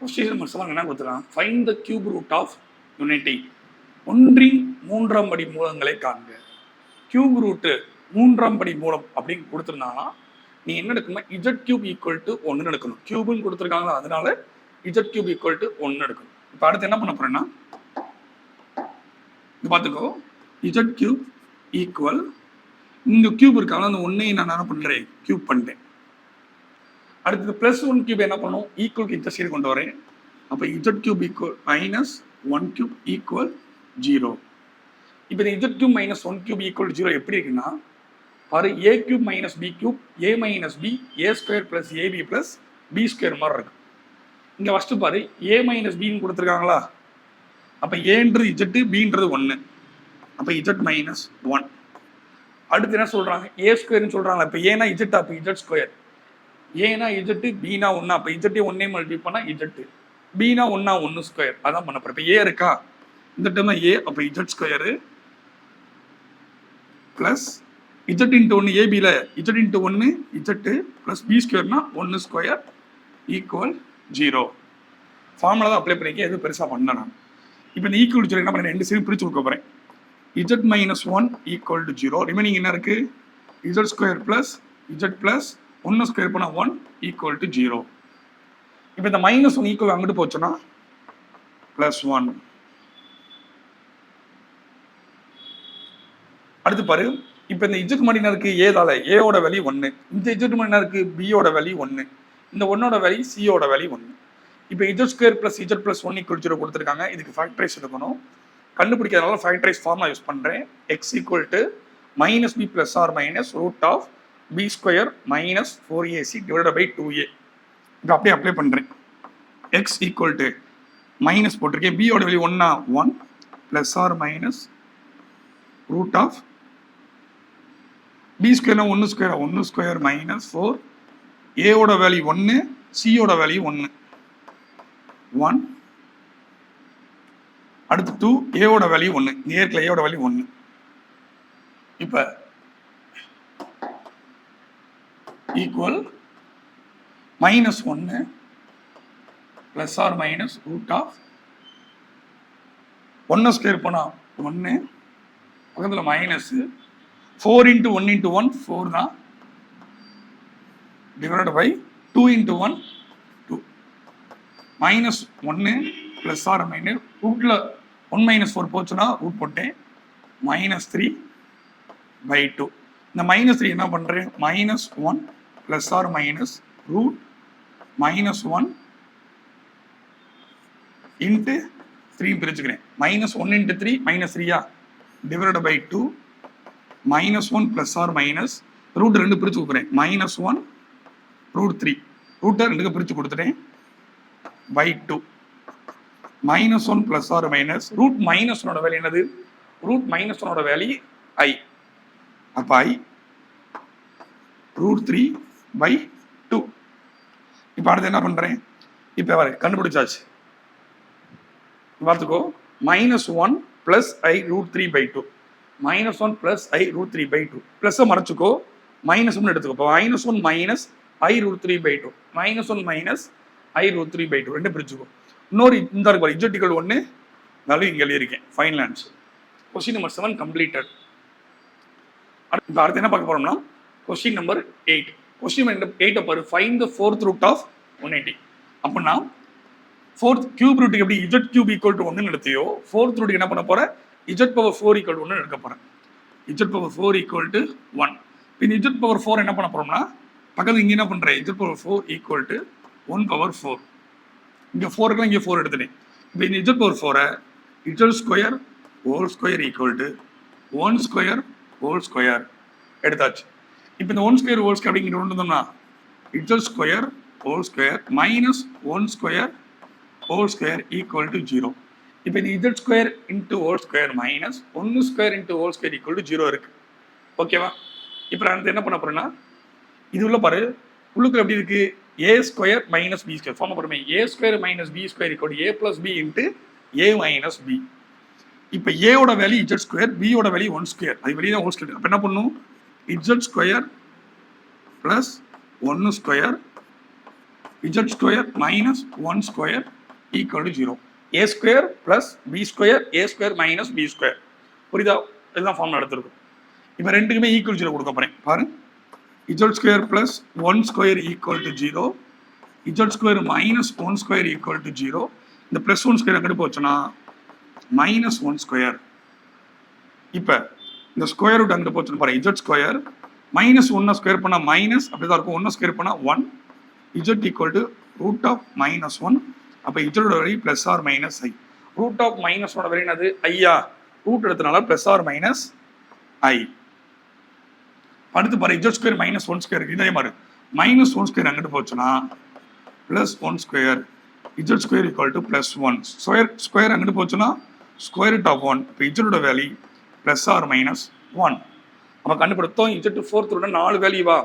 Question number 7 என்ன கொடுத்துருக்காங்க? Find the cube root of unity. ஒன்றின் மூன்றாம் படி மூலங்களை காண்க. கியூப் ரூட்டு மூன்றாம் படி மூலம் அப்படின்னு கொடுத்துருந்தாங்கன்னா நீ என்ன எடுக்கணும்னா இஜட் கியூப் ஈக்குவல் டு 1 எடுக்கணும். கியூப்னு கொடுத்துருக்காங்களா, அதனால இஜட் கியூப் ஈக்குவல் டு 1 எடுக்கணும். இப்போ அடுத்து என்ன பண்ண போறேன்னா இது பார்த்துக்கோ, இஜட் கியூப் ஈக்குவல் இந்த கியூப் இருக்காங்க, அந்த ஒன்னையும் நான் என்ன பண்றேன், கியூப் பண்ணிட்டேன். அடுத்தது பிளஸ் 1 கியூப் என்ன பண்ணும், ஈக்குவல் இந்த சைடு கொண்டு வரேன். அப்போ z cube equal minus 1 cube equal 0. இப்போ இந்த z cube minus 1 cube equal 0 எப்படி இருக்குன்னா, பாரு a cube minus b cube a minus b a square plus ab plus b square மாதிரி இருக்கு. இங்கே ஃபஸ்ட்டு பாரு ஏ மைனஸ் பின்னு கொடுத்துருக்காங்களா, அப்போ ஏன்றது இஜட்டு பின்றது 1, அப்போ இஜட் மைனஸ் 1. அடுத்து என்ன சொல்கிறாங்க, ஏ ஸ்கொயர்னு சொல்கிறாங்களா, இப்போ ஏனா இஜட், அப்போ இஜட் ஸ்கொயர். ஏனா இஜட்டு பினா 1, அப்போ இஜட்டே 1 மல்டிப்ளை பண்ணால் இஜட்டு, பினா 1 1 ஸ்கொயர். அதான் பண்ண போகிறேன். இப்போ ஏ இருக்கா, இந்த டைம்ல ஏ, அப்போ z square plus z into 1 ஏபியில் z into 1 z plus b ஸ்கொயர்னா 1 ஸ்கொயர் ஈக்குவல் 0. ஃபார்முலா தான் அப்ளை பண்ணிக்க, எதுவும் பெருசாக பண்ணேன் நான். இப்போ இந்த ஈக்குவல் 0 என்ன பண்ணேன், 2 சைடு பிரித்து கொடுக்க போகிறேன். Z minus 1 equal to 0. Remaining என்ன இருக்கு, Z square plus Z plus 1 square பண்ணால் 1 ஈக்குவல் டு 0. இப்போ இந்த மைனஸ் 1 ஈக்குவல் அங்கிட்டு போச்சுன்னா பிளஸ் 1. அடுத்து பாரு, இப்போ இந்த இஜட் மணி என்ன இருக்கு, ஏதால ஏவோட வேல்யூ 1, இந்த இஜட் மணி என்ன இருக்கு, பியோட வேல்யூ 1, இந்த 1ஓட வேல்யூ சியோட வேல்யூ 1. இப்போ Z square plus Z plus 1 equal 0 கொடுத்துருக்காங்க. இதுக்கு ஃபேக்டரைஸ் எடுக்கணும். கண்டுபிடிக்கிறதுனால ஃபேக்டரைஸ் ஃபார்முலா யூஸ் பண்ணுறேன். X equal to minus B plus or minus root of B square minus 4ac divided by 2a. இப்போ அப்படியே அப்ளை பண்ணுறேன். எக்ஸ் ஈக்குவல் டு மைனஸ் போட்டிருக்கேன், பியோட value 1 plus or minus root of b ஸ்கொயர்னா 1 square minus 4, ஏவோட value 1 சியோட value 1. அடுத்து 2, ஏவோட வேல்யூ 1, நேர்ல ஏவோட வேல்யூ 1. இப்போ equal minus 1 plus or minus root of 1 square பண்ணால் 1, பக்கத்தில் மைனஸ் 4 இன்ட்டு 1 இன்ட்டு 1 4 தான், divided by 2 into 1 2, minus 1 plus or minus ரூட்டில் 1 மைனஸ் 4 போச்சுன்னா ரூட் போட்டேன், மைனஸ் 3 பை 2. இந்த மைனஸ் 3 என்ன பண்ணுறேன், minus 1 plus or minus root minus 1 into 3 பிரிச்சுக்கிறேன். மைனஸ் 1 இன்ட்டு 3 மைனஸ் 3யா, divided by 2 minus 1 plus or minus root 2 பிரிச்சு கொடுக்குறேன், மைனஸ் 1 ரூட் 3 ரூட்டை 2 பிரிச்சு கொடுத்துட்டேன் by 2 minus 1 plus or minus root minus 1ஓட வேல்யூ என்னது, ரூட் மைனஸ் 1ஓட வேல்யூ ஐ, அப்போ ஐ ரூட் 3 பை 2. இப்போ அடுத்து என்ன பண்ணுறேன், இப்போ வர கண்டுபிடிச்சாச்சு. பார்த்துக்கோ, minus 1 plus i root 3 by 2, minus 1 plus i root 3 by 2, plus மறைச்சிக்கோ, மைனஸ் 1 எடுத்துக்கோ. இப்போ minus 1 minus i root 3 by 2, minus 1 minus i root 3 by 2 ரெண்டு பிரிச்சுக்கோ. இன்னொரு இந்த இருக்கு இஜெட்டிக்கல் 1 வேல்யூ இங்கே எழுதியிருக்கேன். Final answer. Question number 7 completed. இப்போ அடுத்து என்ன பார்க்க போறோம்னா கொஸ்டின் நம்பர் 8. கொஸ்டின் நம்பர் 8 பாரு, find the fourth root of 180. அப்படின்னா ஃபோர்த் கியூப் ரூட்டுக்கு எப்படி இஜட் கியூப் ஈக்குவல் டு 1 எடுத்தியோ, ஃபோர்த் ரூட்டுக்கு என்ன பண்ண போறேன், இஜட் பவர் 4 ஈக்குவல் டு 1 எடுக்க போறேன். Z power 4 equal to 1. இப்போ இஜட் பவர் 4 என்ன பண்ண போறோம்னா பக்கத்தில் இங்கே என்ன பண்றேன், Z power 4 equal to 1 power 4. இங்கே 4 இங்கே 4 எடுத்துட்டேன். இப்போ இந்த Z power 4 Z square whole square equal to 1 square whole square எடுத்தாச்சு. இப்போ இந்த 1 ஸ்கொயர் ஹோல் ஸ்கொயர் அப்படிங்கிற ஒன்று இருந்தோம்னா Z square whole square minus 1 square whole square equal to 0. இப்போ இந்த Z square into whole square minus 1 square into whole square equal to 0 இருக்கு. ஓகேவா? இப்போ நான் என்ன பண்ண போறேன்னா இது உள்ள பாரு, உள்ளுக்கு எப்படி இருக்கு, a square minus b square form பண்ணுமே, a square minus b square equal to a plus b into a minus b. இப்போ ஏவோட வேல்யூ இஜட் ஸ்கொயர், பியோட வேல்யூ 1 ஸ்கொயர், அது வெளியே தான் ஹோல் ஸ்கொயர். அப்போ என்ன பண்ணும், z square plus 1 square z square minus 1 square equal to 0. A square plus b square a square minus b square. புரியுதா? இதுதான் ஃபார்முலா எடுத்துருக்கும். இப்போ ரெண்டுக்குமே ஈக்குவல் 0 கொடுக்க போறேன். பாரு, z square plus 1 square equal to 0, Z square minus 1 square equal to 0. இந்த plus 1 square அங்கிட்டு போச்சுன்னா மைனஸ் 1 ஸ்கொயர். இப்போ இந்த ஸ்கொயர் ரூட் அங்கிட்டு போச்சுன்னு பாரு, இஜட் ஸ்கொயர் மைனஸ் 1 ஸ்கொயர் பண்ணால் மைனஸ் அப்படிதான் இருக்கும், 1 ஸ்கொயர் பண்ணால் 1, Z equal to root of minus 1. அப்போ இஜட்டோட value plus or minus i. Root of மைனஸோட வேல்யூ என்னது? ஐயா. ரூட் எடுத்தனால பிளஸ் ஆர் மைனஸ் ஐ. அடுத்து பாரு, இஜட் ஸ்கொயர் மைனஸ் 1 ஸ்கொயர் இதே மாதிரி மைனஸ் 1 ஸ்கொயர் அங்கிட்டு போச்சுன்னா plus 1 square, z square equal to plus 1 square அங்கிட்டு போச்சுன்னா ஸ்கொயர் ரூட் ஆஃப் 1. இப்போ இஜட்டோட வேல்யூ பிளஸ் ஆர் மைனஸ் 1. நம்ம கண்டுபிடித்தோம் இஜட் ஃபோர்த் ரூட் 4 வேல்யூவா.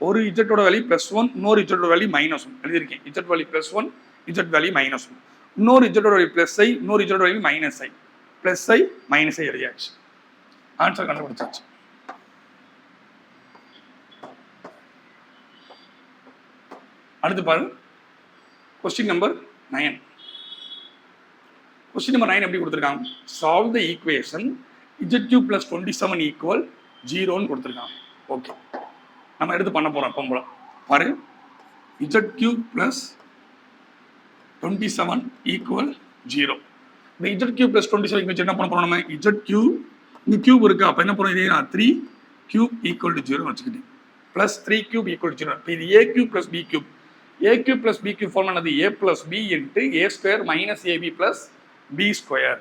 ஒரு இஜட்டோட வேல்யூ பிளஸ் 1, இன்னொரு இஜட்டோட வேல்யூ மைனஸ் 1 எழுதியிருக்கேன். Z value plus 1, Z value minus 1. இன்னொரு இஜட்டோட வேல்யூ பிளஸ் ஐ, இன்னொரு இஜட்டோட வேல்யூ மைனஸ் ஐ. பிளஸ் ஐ மைனஸ் ஐ எழுதியாச்சு. ஆன்சர் கண்டுபிடிச்சாச்சு. அடுத்து பாரு, கொஸ்டின் நம்பர் 9. கொஸ்டின் நம்பர் 9 எப்படி கொடுத்துருக்காங்க? Solve the equation z cube plus 27 equal 0ன்னு கொடுத்துருக்காங்க. ஓகே, நம்ம எடுத்து பண்ண போறோம். அப்போ பாரு, இஜட் கியூப் பிளஸ் 27 ஈக்குவல் 0. இந்த இஜட் கியூப் பிளஸ் 27 வச்சு என்ன பண்ண போறோம்? நம்ம இஜட் கியூப் இந்த கியூப் இருக்கு, அப்போ என்ன பண்ணுறோம்? இதே 3 கியூப் ஈக்குவல் டு 0 வச்சுக்கிட்டேன். Plus 3 cube equal to 0. இப்போ இது a cube plus b cube. A cube plus b cube form பண்ணது a plus b into a square minus ab plus b square.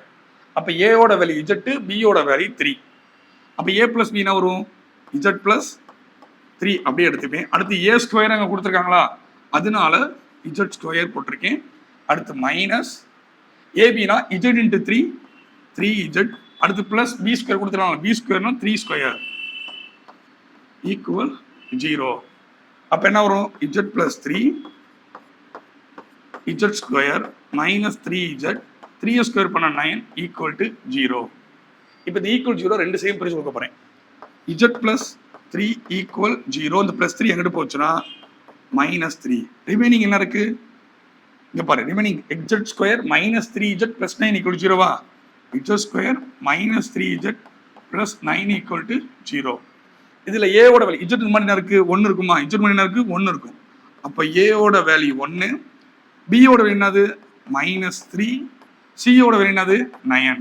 அப்போ ஏவோட வேல்யூ இஜட்டு, பியோட value 3. அப்போ ஏ plus B என்ன வரும்? Z plus 3 அப்படியே எடுத்துப்பேன். அடுத்து ஏ ஸ்கொயர் அங்கே கொடுத்துருக்காங்களா, அதனால இஜட் ஸ்கொயர் போட்டிருக்கேன். அடுத்து மைனஸ் ஏபினா இஜட் இன்ட்டு 3, 3 இஜட். அடுத்து பிளஸ் பி ஸ்கொயர் கொடுத்துருக்காங்க, பி ஸ்கொயர்னா 3 ஸ்கொயர் ஈக்குவல் 0. அப்போ என்ன வரும்? Z plus 3 Z square minus 3 Z, 3 square பண்ண 9 ஈக்குவல் டு 0. இப்போ இந்த ஈக்குவல் 0 ரெண்டு சேம் பிரிச்சு கொடுக்க போறேன். Z plus 3 equal 0. இந்த பிளஸ் 3 எங்கிட்டு போச்சுன்னா மைனஸ் 3. ரிமைனிங் என்ன இருக்கு? இங்க பாரு, remaining z square minus 3 z plus 9 equal 0வா? Z square minus 3 z plus 9 equal to 0. இதுல ஏவோட வேல்யூ இஜட் மாதிரி என்ன இருக்கு? 1 இருக்குமா? இஜட் மாதிரி என்ன இருக்கு? 1 இருக்கும். அப்போ ஏவோட வேல்யூ 1, பியோட வேல்யூ என்னது? மைனஸ் 3, சியோட வேல்யூ என்னது? 9.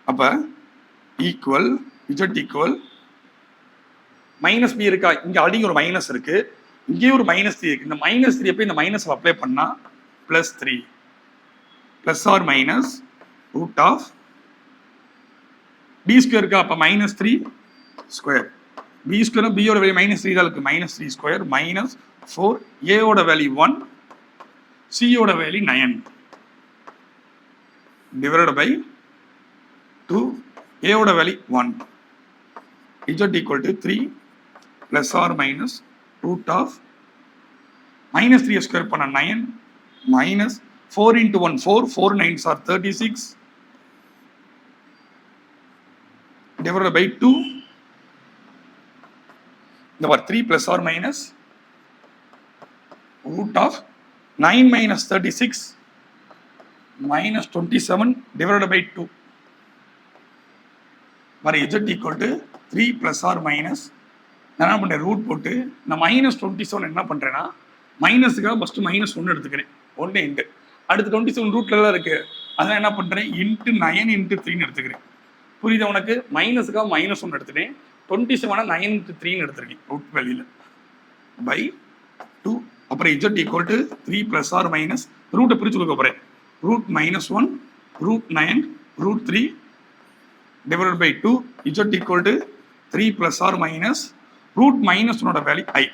அப்ப equal Z equal minus B இருக்கா? இங்க அடிங்க ஒரு மைனஸ் இருக்கு, இங்கேயும் ஒரு மைனஸ் 3 இருக்கு. இந்த மைனஸ் 3 எப்போ இந்த மைனஸ் அப்ளை பண்ணா plus 3 plus or minus root of B square இருக்கா? அப்ப மைனஸ் 3 ஸ்கொயர். பி ஸ்கொயர் பியோட வேல்யூ மைனஸ் 3 தான் இருக்கு, மைனஸ் 3 ஸ்கொயர் மைனஸ் 4. ஏவோட வேல்யூ 1, சியோட வேல்யூ 9 டிவைடட் பை 2. ஏவோட value 1. Z equal to 3 plus or minus root of minus 3 square பண்ண 9 minus 4 into 1 4, 4 9s are 36 divided by 2. இந்த பார் 3 plus or minus root of 9 minus 36 minus 27 divided by 2. மாதிரி z equal to 3 plus or minus. நான் என்ன பண்ணுறேன்? Root போட்டு நான் minus 27 என்ன பண்ணுறேன்னா மைனஸுக்காக ஃபஸ்ட்டு மைனஸ் 1 எடுத்துக்கிறேன். 1 இன்ட்டு அடுத்து 27 ரூட்டில் தான் இருக்குது, அதான் என்ன பண்ணுறேன்? இன்ட்டு 9 இன்ட்டு 3ன்னு எடுத்துக்கிறேன். புரியுது உனக்கு? மைனஸுக்காக மைனஸ் 1 எடுத்துட்டேன், 27 9 இன்ட்டு 3ன்னு எடுத்துருக்கேன் ரூட் வேல்யூவில் பை 2. அப்புறம் z equal to 3 plus or minus ரூட்டை பிரித்து கொடுக்க போகிறேன். Root minus 1 root 9 root 3 divided by 2. z equal to 3 plus or minus root minus 1 value I.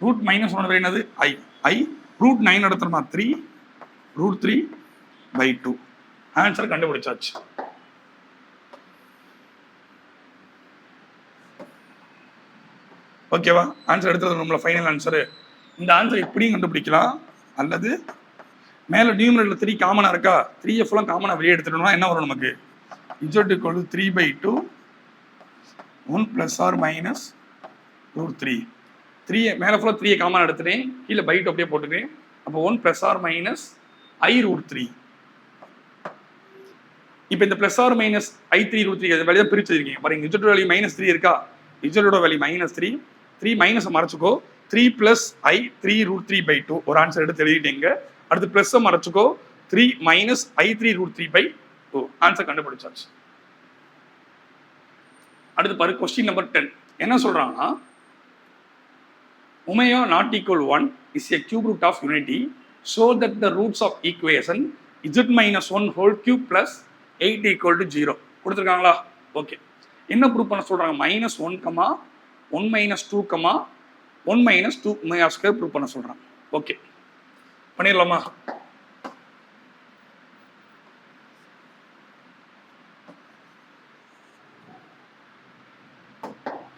root minus 1 value என்னது? I root 9 எடுத்தோம்னா 3 root 3 by 2. ஆன்சர் கண்டுபிடிச்சாச்சு. ஓகேவா? Answer எடுத்தது நம்மள ஃபைனல் ஆன்சரு. இந்த ஆன்சர் இப்படியும் கண்டுபிடிக்கலாம், அல்லது மேலே நியூமரேட்டர் 3 காமனாக இருக்கா, 3f எல்லாம் காமனாக வெளியே எடுத்துட்டோம்னா என்ன வரும் நமக்கு? z equal to 3/2 1 plus or minus root 3. 3 மேலே ஃபுல்லாக 3 காமன் எடுத்துட்டேன், கீழே பை 2 அப்படியே போட்டுக்கிறேன். அப்போ 1 + or - i√3. இப்போ இந்த +or - i3√3 வேல்யூ தான் பிரிச்சிருக்கீங்க பாருங்க. இஜெட் வேல்யூ -3 இருக்கா, இஜெட்டோட வேல்யூ -3, 3 மைனஸை மறைச்சிக்கோ, 3 + i3√3/2 ஒரு ஆன்சர் எடுத்து எழுதிட்டீங்க. அடுத்து ப்ளஸ்ஸை மறைச்சிக்கோ, 3 - i3√3/2 ஆன்சர் கண்டுபிடிச்சாச்சு. அடுத்து பாரு கொஸ்டின் நம்பர் 10 என்ன சொல்றாங்கன்னா, omega not equal 1 is a cube root of unity so that the roots of equation z-1 whole cube plus 8 = 0 கொடுத்துருக்காங்களா? ஓகே, என்ன ப்ரூவ் பண்ண சொல்றாங்க? -1, 1 - 2, 1 - 2 ஒமேகா ஸ்கொயர் ப்ரூவ் பண்ண சொல்றாங்க. ஓகே, பண்ணிடலாமா?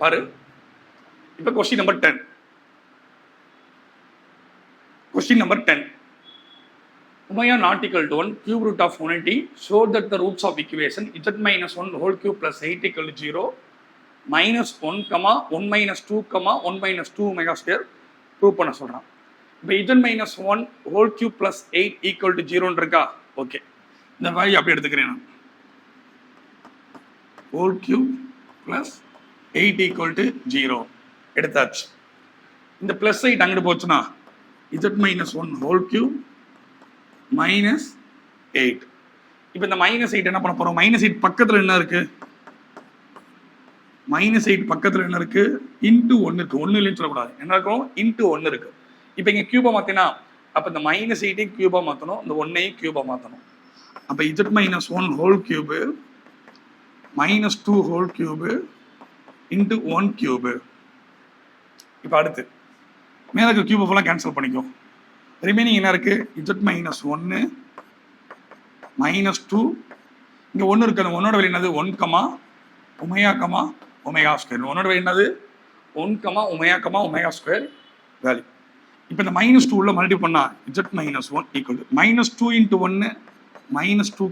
பாரு, இப்போ question number 10. Question number 10. Omega not equal to 1 cube root of 180 show that the roots of equation z-1 whole cube plus 8 = 0 -1, 1 - 2, 1 - 2 omega square prove பண்ண சொல்றான். இப்போ z-1 whole cube plus 8 = 0 இருக்கா? Okay, இந்த வேல்யூ அப்படி எடுத்துக்கிறேன் நான். whole cube plus 8 = 0 எடுத்தாச்சு. இந்த பிளஸ் 8 அங்கிட்டு போச்சுன்னா z-1 whole cube -8. இப்போ இந்த -8 என்ன பண்ண போறோம்? -8 பக்கத்துல என்ன இருக்கு? -8 பக்கத்துல என்ன இருக்கு? இன்டு 1 இருக்கு. 1 இல்லைன்னு சொல்லக்கூடாது, என்ன இருக்கும்? இன்டு 1 இருக்கு. இப்போ இங்க கியூபா மாத்தினா, அப்ப இந்த -8 கியூபா மாத்தணும், இந்த 1 கியூபா மாத்தணும். அப்ப z-1 whole cube -2 whole cube into 1 cube. இப்போ அடுத்து மேலே இருக்க கியூபை ஃபுல்லாக கேன்சல் பண்ணிக்கோ. ரிமைனிங் என்ன இருக்கு? z-1 -2, இங்கே 1 இருக்கு. அந்த 1ஓட வேல்யூ என்னது? 1, ஒமேகா ஸ்கொயர். 1ஓட வேல்யூ என்னது? 1, ஒமேகா ஸ்கொயர் வேல்யூ. இப்போ இந்த -2 உள்ள மல்டிப்ளை பண்ணா z-1 equal -2 × 1 -2,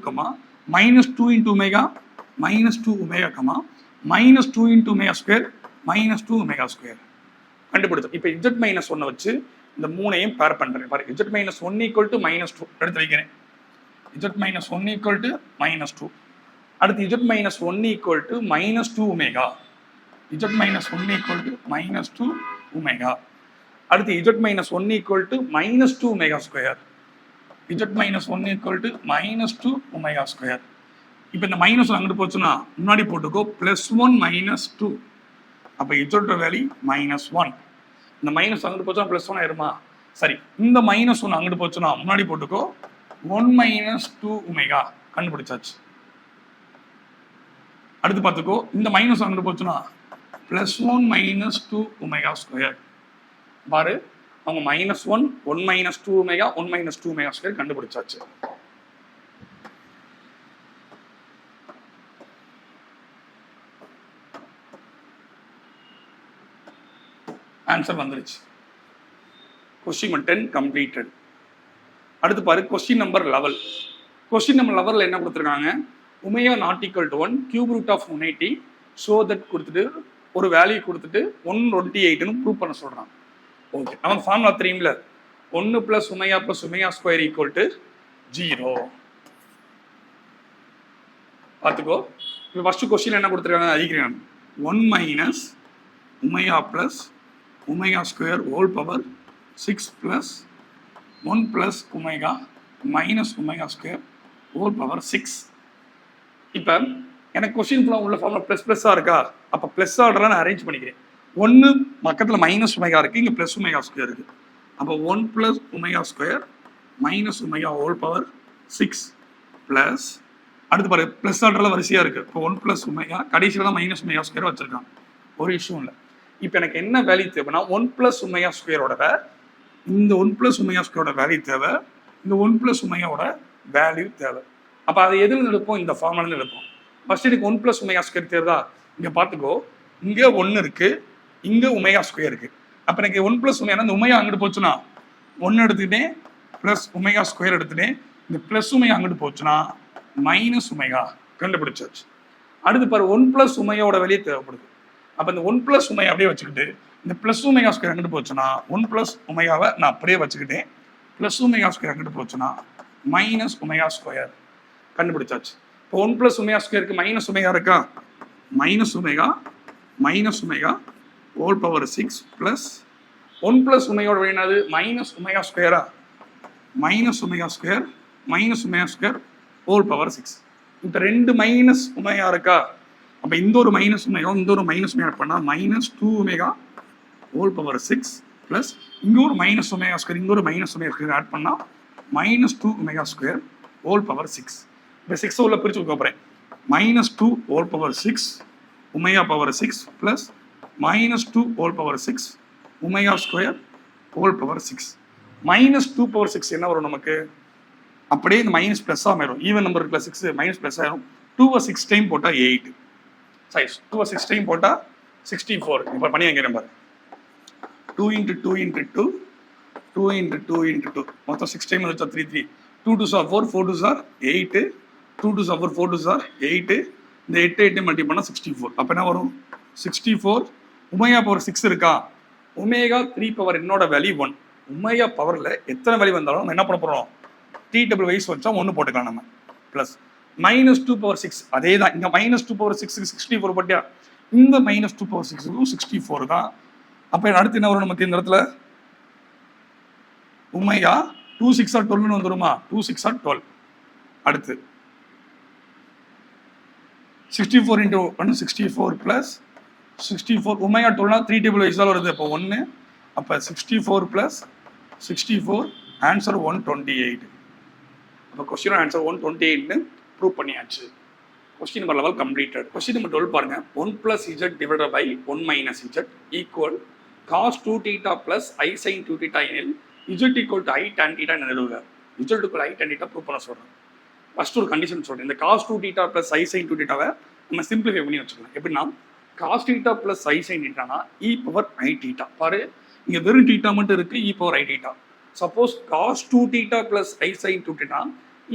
-2 × omega -2 omega, -2 × omega square -2 omega square கண்டுபிடிச்சோம். இப்போ z-1 வச்சு இந்த மூணையும் பேர் பண்றேன். பாரு, z-1 = -2 எடுத்து வைக்கிறேன். z-1 = -2. அடுத்து z-1 = -2 ஒமேகா. z-1 = -2 omega. அடுத்து z-1 = -2 omega square. z-1 = -2 omega square. இப்போ இந்த மைனஸ் அங்கிட்டு போச்சுன்னா முன்னாடி போட்டுக்கோ, +1 - 2. அப்போ இதோட வேல்யூ -1. இந்த மைனஸ் அங்கிட்டு போச்சுன்னா +1 ஆயிருமா? சரி, இந்த -1 அங்கிட்டு போச்சுன்னா முன்னாடி போட்டுக்கோ, 1 - 2 ஒமேகா கண்டுபிடிச்சாச்சு. அடுத்து பார்த்துக்கோ, இந்த மைனஸ் அங்கிட்டு போச்சுன்னா +1 - 2 ஒமேகா ஸ்கொயர். பாரு, அவங்க -1, 1 - 2 ஒமேகா, 1 - 2 ஒமேகா ஸ்கொயர் கண்டுபிடிச்சாச்சு. ஆன்சர் வந்துருச்சு. Question number 10 completed. அடுத்து பாரு, கொஸ்டின் நம்பர் 11. கொஸ்டின் நம்பர் 11 என்ன கொடுத்துருக்காங்க? Omega not equal to 1 cube root of 180 show that கொடுத்துட்டு ஒரு வேல்யூ கொடுத்துட்டு 128ன்னு ப்ரூவ் பண்ண சொல்றாங்க. ஓகே, நமக்கு ஃபார்முலா தெரியும்ல, 1 + ஒமேகா + ஒமேகா ஸ்கொயர் = 0. பார்த்துக்கோ. இப்போ ஃபர்ஸ்ட் கொஸ்டின் என்ன கொடுத்துருக்காங்க? அதிகம் 1 - omega + omega square whole power 6 + 1 + omega - omega square whole power 6. இப்போ எனக்கு கொஸ்டின் ஃபுல்லாக உள்ள ஃபார்முலா ++ஆக இருக்கா? அப்போ ப்ளஸ் ஆர்டரில் நான் அரேஞ்ச் பண்ணிக்கிறேன். 1 பக்கத்தில் -ஒமேகா இருக்குது, இங்கே +ஒமேகா ஸ்கொயர் இருக்குது. அப்போ 1 + omega square -omega whole power 6 plus, அடுத்து பாரு ப்ளஸ் ஆர்டரில் வரிசையாக இருக்குது. இப்போ 1 + ஒமேகா, கடைசியில் தான் -ஒமேகா ஸ்கொயர் வச்சுருக்காங்க. ஒரு இஷ்யூ இல்லை. இப்போ எனக்கு என்ன வேல்யூ தேவைன்னா 1 + ஒமேகா ஸ்கொயரோட இந்த 1 + ஒமேகா ஸ்கொயரோட வேல்யூ தேவை, இந்த 1 + ஒமேகாவோட வேல்யூ தேவை. அப்போ அதை எதுன்னு எடுப்போம்? இந்த ஃபார்முலான்னு எடுப்போம். ஃபர்ஸ்ட் எனக்கு 1 + ஒமேகா ஸ்கொயர் தேவைதா? இங்கே பார்த்துக்கோ, இங்கே 1 இருக்கு, இங்கே ஒமேகா ஸ்கொயர் இருக்கு. அப்போ எனக்கு 1 + ஒமேகா, இந்த ஒமேகா அங்கிட்டு போச்சுன்னா 1 எடுத்துக்கிட்டேன், ப்ளஸ் ஒமேகா ஸ்கொயர் எடுத்துட்டேன், இந்த ப்ளஸ் ஒமேகா அங்கிட்டு போச்சுன்னா -ஒமேகா கண்டுபிடிச்சாச்சு. அடுத்து பாரு, 1 + ஒமேகாவோட வெளியே தேவைப்படுது. அப்போ இந்த 1 + ஒமேகா அப்படியே வச்சுக்கிட்டு இந்த ப்ளஸ் ஒமேகா ஸ்கொயர் எங்கிட்டு போச்சுன்னா 1 + ஒமேகாவை நான் அப்படியே வச்சுக்கிட்டேன். ப்ளஸ் ஒமேகா ஸ்கொயர் எங்கிட்டு போச்சுன்னா மைனஸ் ஒமேகா ஸ்கொயர் கண்டுபிடிச்சாச்சு. இப்போ 1 + ஒமேகா ஸ்கொயருக்கு மைனஸ் ஒமேகா இருக்கா, minus omega whole power 6 plus 1 + ஒமேகாவோட வேணாது மைனஸ் ஒமேகா ஸ்கொயரா, minus omega square whole power 6. இப்போ 2 மைனஸ் ஒமேகா இருக்கா, அப்போ இந்த ஒரு மைனஸ் ஒமேகா இந்த ஒரு மைனஸ் ஒமேகா பண்ணால் minus 2 omega whole power 6 plus இங்கே ஒரு மைனஸ் ஒமேகா ஸ்கொயர் இங்கே ஒரு மைனஸ் ஒமேகா ஸ்கொயர் ஆட் பண்ணால் minus 2 omega square whole power 6. இப்போ 6 உள்ள பிரித்து வைக்கிறேன். Minus 2 whole power 6 omega power 6 plus minus 2 whole power 6 omega square whole power 6. Minus 2 power 6 என்ன வரும் நமக்கு, அப்படியே இந்த மைனஸ் ப்ளஸ்ஸாக மாறும். ஈவன் நம்பர் இருக்கிற 6 மைனஸ் ப்ளஸ் ஆயிரும். 2 6 டைம் போட்டால் 8 சைஸ், 2 6 டைம் போட்டால் 64. இப்போ பண்ணி வைக்கிறேன் பாரு, 2 × 2 × 2 2 × 2 × 2 மொத்தம் 6 டைம் வச்சா 3 3 2 2 சார் 4 4 2 சார் 8 2 2 சார் 4 2 சார் 8 இந்த 8 மல்டி பண்ணால் 64. அப்போ என்ன வரும் 64 ஒமேகா பவர் 6 இருக்கா, ஒமேகா 3 பவர் என்னோட வேல்யூ 1. ஒமேகா பவரில் எத்தனை வேல்யூ வந்தாலும் நம்ம என்ன பண்ண போகிறோம், டி டபுள் வைஸ் வச்சா 1 போட்டுக்கலாம் நம்ம. ப்ளஸ் மைனஸ் 2 பவர் 6 அதே தான், இங்கே மைனஸ் 2 பவர் 6 64 போட்டியா, இந்த மைனஸ் 2 பவர் 6 64 தான். அப்போ அடுத்து என்ன வரும் நமக்கு இந்த இடத்துல, ஒமேகா 2 6 12 வந்துருமா, 2 6 12. அடுத்து 64 × 1 64 ப்ளஸ் 64 ஒமேகா 12 3 டேபிள் வைஸ் தான் வருது. அப்போ 1 அப்போ 64 ப்ளஸ் 64 ஆன்சர் 128. அப்போ கொஸ்டின் ஆன்சர் 128ன்னு ப்ரூவ் பண்ணியாச்சு. Question number level completed. Question number 12 பாருங்க, 1 + z divided by 1 - z equal cos 2θ plus I sin 2θ எனில் z = I tan θ என நிறுவுக. z = I tan θ ப்ரூவ் பண்ண சொல்கிறேன். ஃபர்ஸ்ட் ஒரு கண்டிஷன் சொல்கிறேன். இந்த cos 2θ ப்ளஸ் I sin 2θவை நம்ம சிம்பிளிஃபை பண்ணி வச்சுக்கலாம். எப்படின்னா cos θ ப்ளஸ் I sin θனா e⁻I⁻. பாரு இங்கே வெறும் θ மட்டும் இருக்கு, e⁻I⁻. Suppose cos 2θ plus I sin 2θ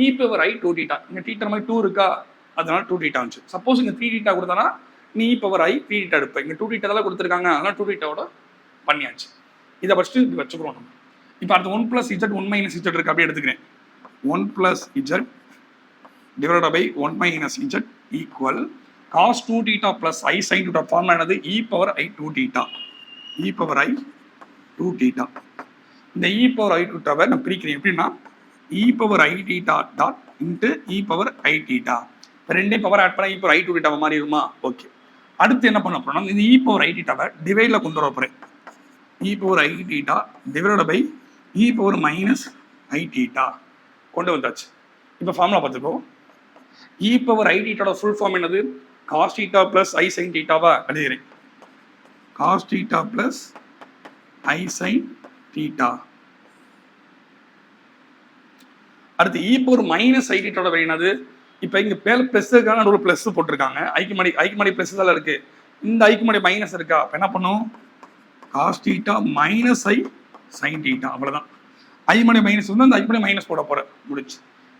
e⁻I2θ. இங்கே θ மாதிரி 2 இருக்கா, அதனால 2θ வந்துச்சு. சப்போஸ் இங்கே 3θ கொடுத்தானா நீ e⁻I3θ எடுப்பேன். இங்கே 2θ தான் கொடுத்துருக்காங்க, அதனால 2θவோட பண்ணியாச்சு. இதை ஃபஸ்ட்டு இப்படி வச்சுக்கிறோம் நம்ம. இப்போ அடுத்து 1 + z 1 - z இருக்கு, அப்படியே எடுத்துக்கிறேன். 1 + z divided by 1 - z equal cos 2θ plus I sin 2θ formula என்னது, e⁻I2θ. e⁻I2θ. இந்த e⁻I2θவை நான் பிரிக்கிறேன். எப்படின்னா e⁻I⁻θ டாட் இன்ட்டு e⁻I⁻θ. இப்போ ரெண்டையும் பவர் ஆட் பண்ணால் e⁻I2θ மாறிடுமா. ஓகே, அடுத்து என்ன பண்ண போறோம்னா இந்த e⁻I⁻θவை டிவைடில் கொண்டு வர போகிறேன். e⁻I⁻θ டிவைடட் பை e⁻−I⁻θ கொண்டு வந்தாச்சு. இப்போ ஃபார்முலா பார்த்துக்கோ. e⁻I⁻θோட ஃபுல் ஃபார்ம் என்னது, cos θ ப்ளஸ் I sin θவா எழுதுகிறேன். cos θ plus I sin θ. அடுத்து e⁻−I⁻θோட வேறு என்னது, இப்போ இங்கே பேர் ப்ளஸ் இருக்காங்க, ஒரு ப்ளஸ் போட்டிருக்காங்க. ஐக்கு மடி ப்ளஸ் தான் இருக்கு, இந்த ஐக்கு மடி மைனஸ் இருக்கா. அப்போ என்ன பண்ணும், cos θ மைனஸ் I sin θ. அவ்வளோதான். ஐ மணி மைனஸ் வந்து அந்த ஐ மணி மைனஸ் போட போகிறேன், முடிச்சு.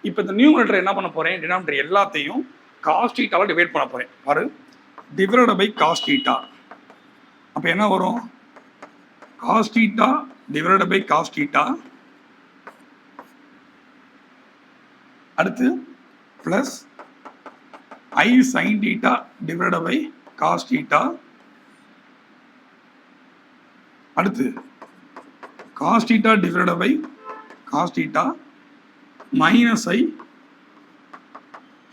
இப்போ இந்த நியூமரேட்டர் என்ன பண்ண போகிறேன், டினாமினேட்டர் எல்லாத்தையும் cos θவால் டிவைட் பண்ண போகிறேன். பாரு, டிவைடட் பை cos θ. அப்போ என்ன வரும், cos θ டிவைடட் பை cos θ. அடுத்து plus I sin θ divided by cos θ. அடுத்து cos θ divided by cos θ minus I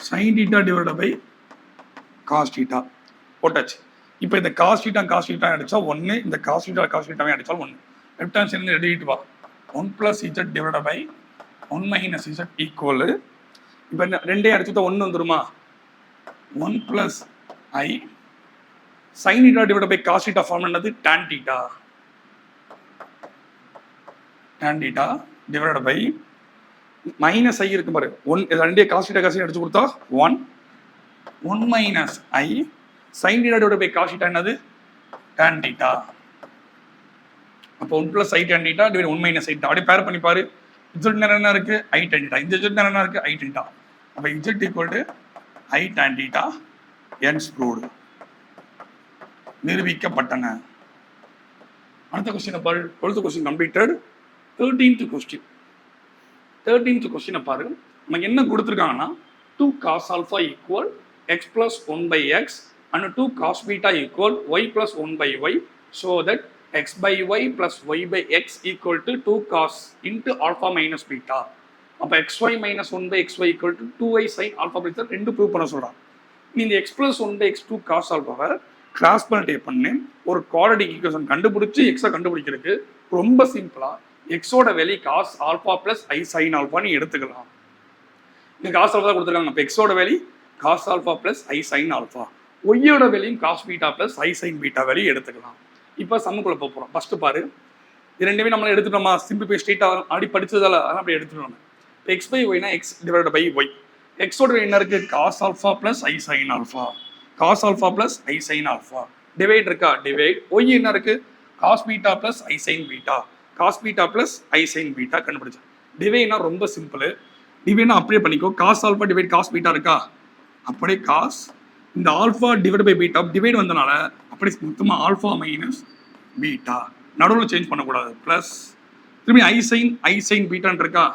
sin θ divided by cos θ போட்டாச்சு. இப்போ இந்த cos θ அடிச்சா 1, இந்த cos θ அடிச்சால் 1. லெஃப்ட் ஹேண்ட் சைடு எழுதிட்டு வா. 1 + z divided by 1 - z equal. இப்போ ரெண்டே அடிச்சுட்டா 1 வந்துருமா. 1 + I sin θ divided by cos θ form என்னது, tan θ. tan θ divided by minus I இருக்கு பாரு, 1 ரெண்டே cos θ அடிச்சு கொடுத்தா 1 1 - I sin θ divided by cos θ என்னது, tan θ. அப்போ 1 + I tan θ டிவைட் 1 - I. அப்படியே பேர் பண்ணி பாரு. z நேரம் என்ன இருக்கு, I tan θ. இந்த z நேரம் என்ன இருக்கு, I tan θ. அப்போ z = I tan θ. hence proved. நிரூபிக்கப்பட்டன. அடுத்த கொஸ்டினை பாரு. 12th question completed. 13th question. 13th கொஸ்டினை பாரு. நமக்கு என்ன கொடுத்துருக்காங்கன்னா 2 cos alpha equal x plus 1 by x and 2 cos beta equal y plus 1 by y, so that x by y plus y by x equal to 2 cos into alpha minus beta. அப்போ xy minus 1 by xy equal to 2y sin alpha beta ரெண்டு prove பண்ண சொல்கிறான். நீ இந்த x plus 1 by x 2 cos alpha cross multiply பண்ணி ஒரு quadratic equation கண்டுபிடிச்சி எக்ஸை கண்டுபிடிக்கிறதுக்கு ரொம்ப சிம்பிளா எக்ஸோட வேல்யூ காஸ் ஆல்பா பிளஸ் ஐ சைன் ஆல்பா நீ எடுத்துக்கலாம். இங்க காஸ் ஆல்பா கொடுத்துருக்காங்க. இப்போ எக்ஸோட வேல்யூ காஸ் ஆல்பா பிளஸ் ஐ சைன் ஆல்பா, ஒய்யோட வேல்யூயும் காஸ் பீட்டா பிளஸ் ஐ சைன் பீட்டா வேல்யூ எடுத்துக்கலாம். இப்போ சம்முக்குள்ள போகிறோம். ஃபர்ஸ்ட் பாரு, இது ரெண்டுமே நம்மள எடுத்துட்டோமா, சிம்பிள் ஸ்ட்ரெயிட்டா ஆடி படிச்சதால அதெல்லாம் அப்படி எடுத்துட்டோம். இப்போ எக்ஸ் பை ஒய்னா எக்ஸ் டிவைட் பை ஒய். எக்ஸோட என்ன இருக்கு, காஸ் ஆல்பா பிளஸ் ஐ sine alpha, cos alpha plus ஐ சைன் ஆல்பா. டிவைட் இருக்கா, டிவைட். ஒய் என்ன இருக்கு, காஸ் பீட்டா பிளஸ் ஐ sine beta, cos beta plus ஐ சைன் பீட்டா கண்டுபிடிச்சேன். டிவைட்னா ரொம்ப சிம்பிள். டிவைட்னா அப்படியே பண்ணிக்கோ, cos alpha divide cos beta இருக்கா, அப்படியே காஸ் இந்த alpha divide by beta divide வந்தனால அப்படி மொத்தமாக ஆல்பா மைனஸ் பீட்டா, நடுவில் சேஞ்ச் பண்ணக்கூடாது. பிளஸ் திரும்பி ஐ சைன் பீட்டான் இருக்கா,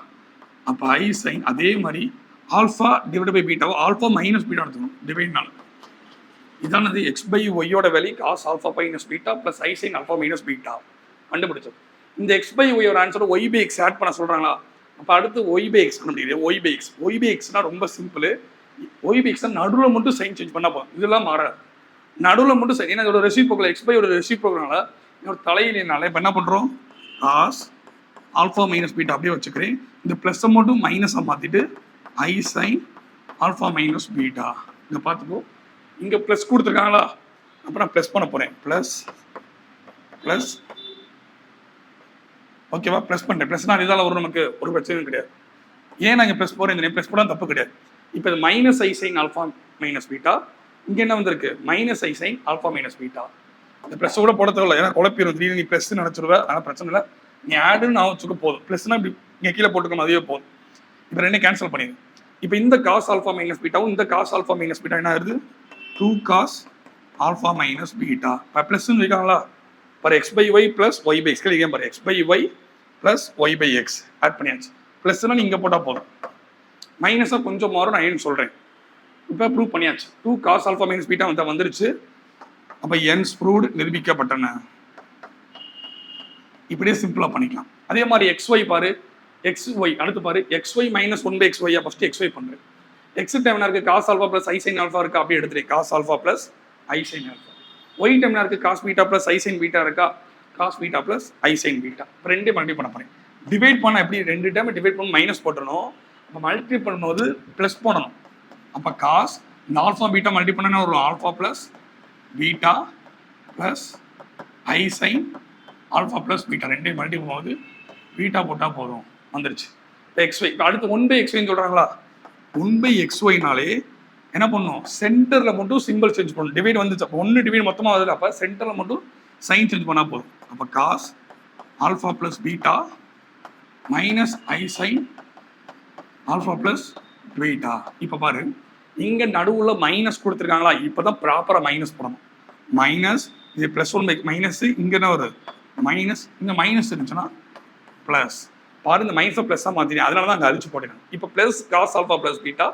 அப்போ ஐ சைன் அதே மாதிரி ஆல்பா டிவைட் பை பீட்டாவை ஆல்பா மைனஸ் பீட்டா எடுத்துக்கணும் டிவைட்னால. இதானது எக்ஸ் பை ஒய்யோட value cos alpha minus beta plus ஐ சைன் ஆல்பா மைனஸ் பீட்டா கண்டுபிடிச்சது. இந்த எக்ஸ் பை ஒய்யோட answer y by X add பண்ண சொல்றாங்களா, அப்போ அடுத்து ஒய் பை எக்ஸ் கண்டுபிடிக்கிறேன். ஒய் பை எக்ஸ்னா ரொம்ப சிம்பிள். ஒய் பை எக்ஸ் நடுவில் மட்டும் சைன் சேஞ்ச் பண்ணா போதும், இதெல்லாம் மாறாது. நடுவில் மட்டும் சைன், ஏன்னா இதோட ரெசிப்ரோக்கல் எக்ஸ் பை ஒரு ரெசிப்ரோக்கல்னால இதோட தலையினால இப்போ என்ன பண்ணுறோம், காஸ் ஆல்பா மைனஸ் பீட்டா அப்படியே வச்சுக்கிறேன். இந்த ப்ளஸ்ஸை மட்டும் மைனஸாக மாற்றிட்டு ஐ சைன் ஆல்பா மைனஸ் பீட்டா. இங்கே பார்த்துக்கோ, இங்கே ப்ளஸ் கொடுத்துருக்காங்களா, அப்போ நான் ப்ளஸ் பண்ண போகிறேன். ப்ளஸ் ஓகேவா, ப்ளஸ் பண்ணுறேன். ப்ளஸ்னா இதால் வரும், நமக்கு ஒரு பிரச்சனையும் கிடையாது. ஏன் நான் இங்கே ப்ளஸ் போகிறேன், இந்த ப்ளஸ் போட தப்பு கிடையாது. இப்போ இது minus i sine alpha minus beta, இங்கே என்ன வந்திருக்கு, minus i sine alpha minus beta. இந்த ப்ளஸ் கூட போட தேவையில்ல, ஏன்னா குழப்பிடும், திடீர்னு நீ ப்ளஸ் நினச்சிருவேன், அதனால் பிரச்சனை இல்லை. நீ ஆடுன்னு நான் வச்சுக்க போதும், ப்ளஸ்னா இப்படி இங்கே கீழே போட்டுக்கணும், அதுவே போதும். இப்போ ரெண்டே கேன்சல் பண்ணிடுது. இப்போ இந்த காஸ் ஆல்ஃபா மைனஸ் பீட்டாவும் இந்த காஸ் ஆல்ஃபா மைனஸ் பீட்டா என்ன ஆகுது, 2 cos alpha minus beta. இப்போ ப்ளஸ்ன்னு இருக்காங்களா, பர் X by Y plus Y by X கிடைக்கும். பாரு, X by Y plus Y by X add பண்ணியாச்சு. ப்ளஸ்னா நீங்கள் போட்டால் போதும், மைனஸாக கொஞ்சம் மாறும், நான் ஏன்னு சொல்கிறேன். இப்போ ப்ரூவ் பண்ணியாச்சு, 2 cos alpha minus beta வந்துருச்சு. அப்போ என்ஸ் ப்ரூவ்டு நிரூபிக்கப்பட்டன. இப்படியே சிம்பிளாக பண்ணிக்கலாம். அதே மாதிரி எக்ஸ் ஒய் பாரு, எக்ஸ் ஒய் அடுத்து பாரு, x y minus 1 by x ஒய்யா ஃபஸ்ட்டு எக்ஸ் ஒய் பண்ணுறேன். எக்ஸ் டைம்னா இருக்கு காஸ் ஆல்பா பிளஸ் ஐ சைன் ஆல்பா இருக்கா, அப்படியே எடுத்துறேன். காஸ் ஆல்பா பிளஸ் ஐ சைன் ஆல்பா. ஒய் டைம்னா இருக்கு காஸ் பீட்டா பிளஸ் ஐ சைன் பீட்டா இருக்கா, காஸ் பீட்டா பிளஸ் ஐ சைன் பீட்டா. ரெண்டே மல்டி பண்ண போறேன். டிவைட் பண்ண எப்படி, ரெண்டு டைம் டிவைட் பண்ண மைனஸ் போட்டுறணும். அப்போ மல்டி பண்ணும்போது பிளஸ் போடணும். அப்போ காஸ் இந்த ஆல்பா பீட்டா மல்டி பண்ணா ஒரு ஆல்பா பிளஸ் பீட்டா பிளஸ் ஐ சைன் ஆல்பா பிளஸ் பீட்டா ரெண்டே மல்டி பண்ணும்போது பீட்டா போட்டால் போதும், வந்துருச்சு. இப்போ எக்ஸ் ஒய். இப்போ அடுத்து 1 பை எக்ஸ் ஒய்ன்னு சொல்கிறாங்களா, 1 பை எக்ஸ் ஒய்னாலே என்ன பண்ணும், சென்டரில் மட்டும் சிம்பிள் சேஞ்ச் பண்ணணும். டிவைட் வந்துச்சு, அப்போ 1 டிவைட் மொத்தமாக வருது, அப்போ சென்டரில் மட்டும் சைன் சேஞ்ச் பண்ணால் போதும். அப்போ cos alpha plus beta minus i sine alpha plus beta. இப்போ பாரு, இங்கே நடுவில் மைனஸ் கொடுத்துருக்காங்களா, இப்போ தான் ப்ராப்பராக மைனஸ் போடணும். மைனஸ் இது ப்ளஸ் 1 பை மைனஸ், இங்கே என்ன வருது மைனஸ், இங்கே மைனஸ் இருந்துச்சுன்னா ப்ளஸ். பாரு, இந்த மைனஸை ப்ளஸ்ஸாக மாற்றினேன், அதனால தான் அங்கே அழிச்சு போட்டேன். இப்போ plus cos alpha plus beta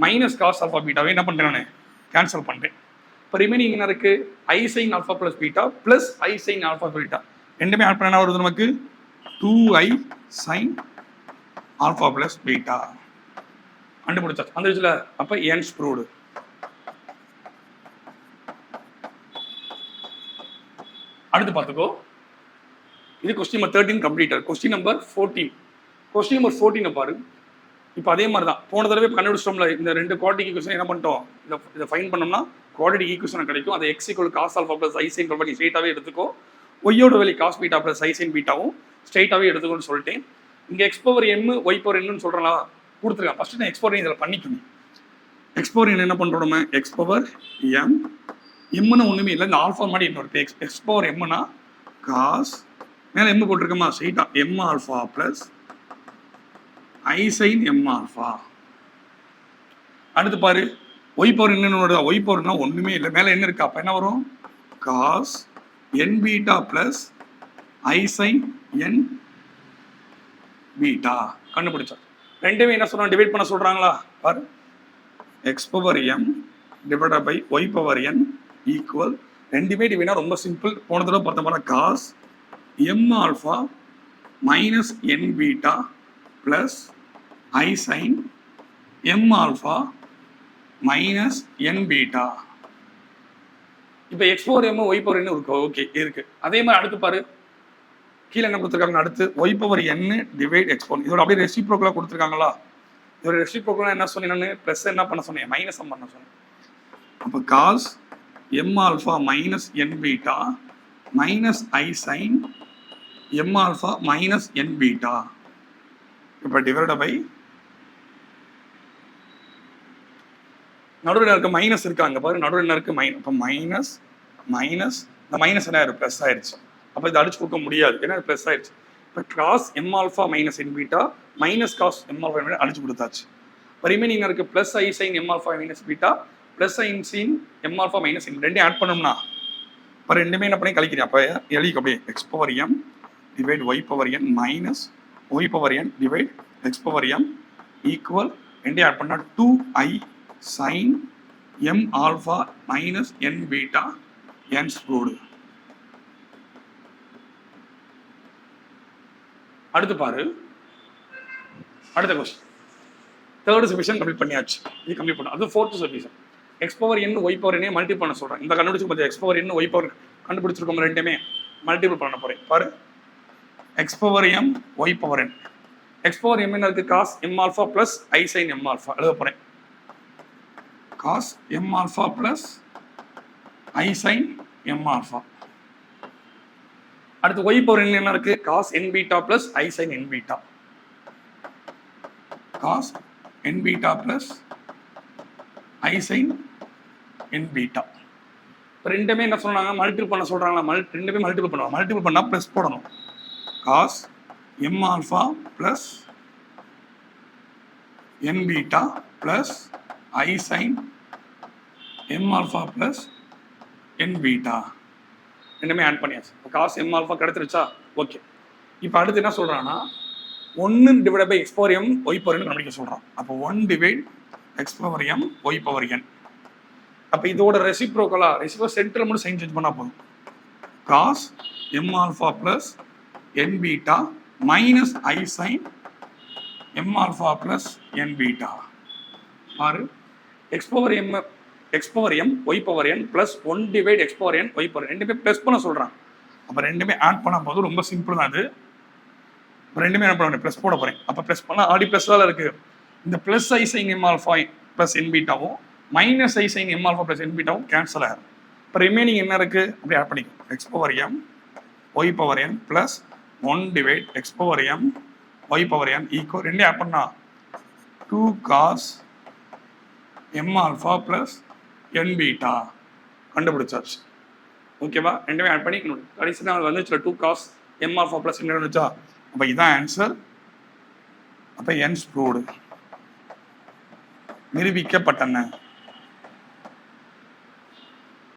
minus cos alpha பீட்டாவே என்ன பண்ணுறேன், நான் கேன்சல் பண்ணுறேன். இப்போ ரிமைனிங் என்ன இருக்குது, i sine alpha plus beta plus i sine alpha beta ரெண்டுமே ஆட் பண்ண என்ன வருது நமக்கு, 2i sign alpha plus beta கண்டுபிடிச்சாச்சு. அந்த விஷயத்தில் அப்போ என்ஸ் ப்ரூவ்டு. அடுத்து பார்த்துக்கோ, இது question number 13 completed. Question number 14. Question number 14 பாரு. இப்போ அதே மாதிரி தான் போன தடவை கண்டுபிடிச்சோம்ல, இந்த ரெண்டு குவாட்ரிக் ஈக்குவேஷன் என்ன பண்ணிட்டோம், இதை ஃபைன் பண்ணோம்னா குவாட்ரிக் ஈக்குவேஷன் கிடைக்கும். அதை x equal cos alpha plus ஐ சைன் ஆல்ஃபா நீ ஸ்ட்ரெயிட்டாகவே எடுத்துக்கோ. ஒய்யோட வேல்யூ காஸ் பீட்டா பிளஸ் ஐ சைன் பீட்டாவும் ஸ்ட்ரெயிட்டாகவே எடுத்துக்கோன்னு சொல்லிட்டேன். இங்கே x power m y power என்னன்னு சொல்கிறா கொடுத்துருக்கேன். ஃபஸ்ட்டு நான் எக்ஸ் பவர் இதில் பண்ணிக்கணும். எக்ஸ் பவர் என்ன பண்ணுறோம், நம்ம எக்ஸ் பவர் எம் எம்னு ஒன்றுமே இல்லை, இந்த ஆல்ஃபா மாதிரி இன்னொரு எக்ஸ் பவர் எம்னா காஸ் மேலே எம் போட்டிருக்கோமா, ஸ்ட்ரெயிட்டா எம் ஆல்ஃபா பிளஸ் ஐ சைன் எம் ஆல்ஃபா. அடுத்து பாரு, ஒய் பவர் என்னன்னு வருதா, ஒய் பவர்னா ஒன்றுமே இல்லை, மேலே என்ன இருக்கு, அப்போ என்ன வரும், காஸ் என் பீட்டா பிளஸ் ஐ சைன் என் பீட்டா கண்டுபிடிச்சோம். ரெண்டுமே என்ன சொல்றாங்க, டிவைட் பண்ண சொல்றாங்களா பாரு. X power m divide by y power n equal, ரெண்டுமே டிவைனா ரொம்ப சிம்பிள். போன தடவை பார்த்த மாதிரி cos m alpha minus n beta plus ஐ sine m alpha minus n beta. இப்போ x power m y power n இருக்கு, ஓகே இருக்கு. அதே மாதிரி அடுத்து பாரு, கீழே என்ன கொடுத்துருக்காங்க, அடுத்து Y power n divide x power. இதோட அப்படியே ரெசிப்ரோக்கலா கொடுத்துருக்காங்களா. இதோட ரெசிப்ரோக்கலா என்ன சொன்னேன் நான், பிளஸ் என்ன பண்ண சொன்னேன், மைனஸ் பண்ண சொன்னேன். அப்போ cos m alpha minus n beta minus i sine m alpha minus n beta. இப்போ டிவைட் பை நடுவில் இருக்க மைனஸ் இருக்காங்க பாரு, நடுவில் என்ன இருக்கு மைனஸ். இப்போ மைனஸ் மைனஸ் இந்த மைனஸ் என்ன ஆயிரும், ப்ளஸ் ஆயிடுச்சு. அப்போ இதை அடிச்சு கொடுக்க முடியாது, ஏன்னா ப்ளஸ் ஆயிடுச்சு. இப்போ cos m alpha minus n beta minus cos m alpha அடிச்சு கொடுத்தாச்சு. இப்போ ரிமைனிங் இருக்கு பிளஸ் ஐ sine m alpha minus beta plus ஐ sine m alpha minus n, ரெண்டையும் ஆட் பண்ணோம்னா இப்போ ரெண்டுமே என்ன பண்ணி கழிக்கிறேன். அப்போ எழுதிக்க அப்படியே x power m divide y power n minus y power n divide x power m equal, ரெண்டையும் ஆட் பண்ணால் 2i sin m alpha minus n beta n squared. அடுத்து பாரு, அடுத்த क्वेश्चन. தேர்ட் சப்டிவிஷன் கம்ப்ளீட் பண்ணியாச்சு, இது கம்ப்ளீட் பண்ணோம். அது fourth subdivision. X power n Y power n multiple பண்ண சொல்றேன். இந்த கண்டுபிடிச்சு பார்த்து X power n Y power கண்டுபிடிச்சிருக்கோம், ரெண்டுமே மல்டிபிள் பண்ண போறேன். பாரு X power m Y power n. X power m என்ன இருக்கு, காஸ் m ஆல்ஃபா பிளஸ் ஐ சைன் m ஆல்ஃபா எழுத போறேன். cos m alpha plus I sin m alpha. அடுத்து y பவர் n என்ன இருக்கு, cos n beta plus I sin n beta. cos n beta plus I sin n beta. ரெண்டுமே என்ன சொல்றாங்க, multiple பண்ண சொல்றாங்களா. ரெண்டுமே மல்டிபிள் பண்ணுவாங்க. மல்டிபிள் பண்ணா பிளஸ் போடணும். cos m alpha plus n beta plus I sin m alpha plus n beta. ரெண்டுமே ஆட் பண்ணியாச்சு. காஸ் m alpha கிடைச்சிருச்சா, ஓகே. இப்போ அடுத்து என்ன சொல்றான்னா 1 divide by x power m y power n கண்டுபிடிக்க சொல்றான். அப்போ 1 divide x power m y power n. அப்போ இதோட ரெசிப்ரோக்கலா, ரெசிப்ரோ சென்டரில் மட்டும் சைன் சேஞ்ச் பண்ணா போதும். Cos m alpha plus n beta minus i sine m alpha plus n beta. பாரு X power m y power n plus 1 divide x power n y power n, ரெண்டுமே plus பண்ண சொல்றான். அப்போ ரெண்டுமே add பண்ண போது ரொம்ப சிம்பிள் தான் அது. ரெண்டுமே என்ன பண்ண பிளஸ் போட போறேன். அப்போ பிளஸ் பண்ணா ஆடி பிளஸ் தான் இருக்கு. இந்த பிளஸ் ஐ sine m alpha plus n பீட்டாவும் minus i sine m alpha plus n பீட்டாவும் கேன்சல் ஆகும். இப்போ ரிமைனிங் என்ன இருக்கு, அப்படி ஆட் பண்ணிக்கும். X power m y power n plus 1 divide x power m y power n equal, ரெண்டே add பண்ணா 2 cos m alpha plus n beta கண்டுபிடிச்சாச்சு. ஓகேவா, ரெண்டுமே ஆட் பண்ணி கடைசி நாள் வந்துச்சு 2 cos m alpha plus n வந்துச்சா. அப்போ இதான் ஆன்சர். அப்போ n proved, நிரூபிக்கப்பட்டன.